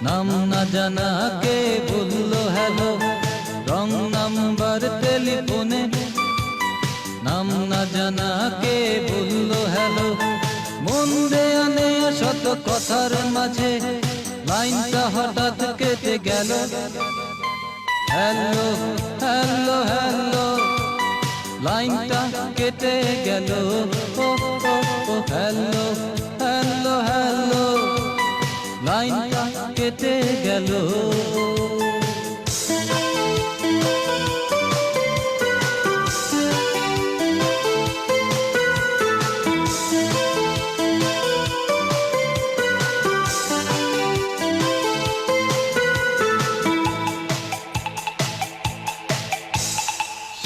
নাম না জানা কে বললো হ্যালো, রং নাম্বার টেলিফোনে। নাম না জানা কে বললো হ্যালো, মন দেয়া নেয়া শত কথার মাঝে লাইনটা হঠাৎ কেটে গেল। হ্যালো হ্যালো হ্যালো, লাইনটা কেটে গেল। ও ও ও হ্যালো হ্যালো হ্যালো, লাইনটা কেটে গেল।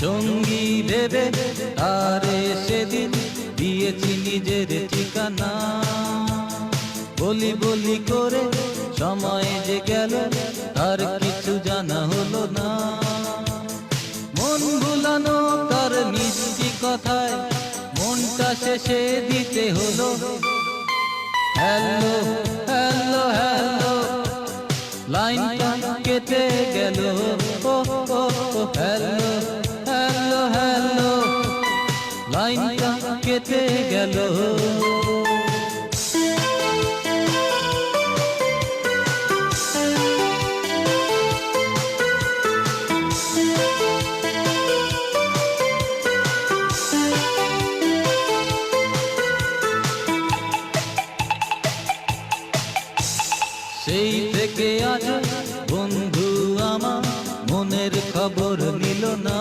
সঙ্গী ভেবে আরে সেদিন দিয়েছি নিজের ঠিকানা, বলি বলি করে সময় যে গেল আর কিছু জানা হলো না। মন ভুলানো তার মিষ্টি কথায় মনটা শেষে দিতে হলো। হ্যালো হ্যালো হ্যালো, লাইনটা কেটে গেল। ও ও ও হ্যালো হ্যালো হ্যালো, লাইনটা কেটে গেল। সেই থেকে আজ বন্ধু আমার মনের খবর নিল না।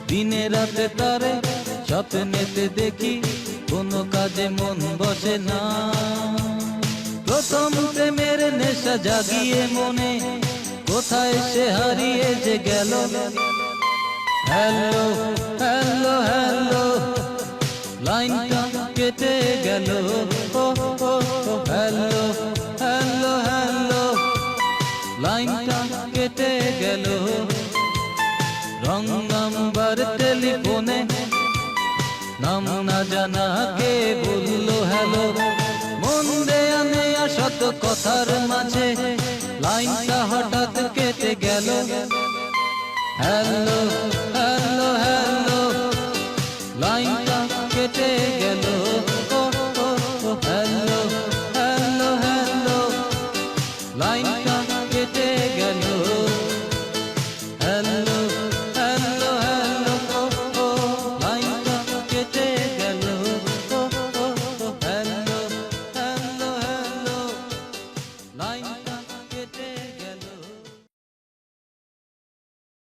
দিনে রাতে তারে স্বপ্নেতে দেখি, কোনো কাজে মন বসে না। প্রথম প্রেমের নেশা জাগিয়ে মনে, কোথায় সে হারিয়ে যে গেল। হ্যালো হ্যালো হ্যালো, লাইনটা কেটে গেল। ও ও ও হ্যালো হ্যালো হ্যালো, লাইনটা কেটে গেল। রং নাম্বার টেলিফোনে, নাম না জানা কে বললো হ্যালো, মন দেয়া নেয়া শত কথার মাঝে লাইনটা হঠাৎ কেটে গেল। হ্যালো হ্যালো হ্যালো, লাইনটা কেটে গেল। ও ও ও হ্যালো হ্যালো হ্যালো, লাইনটা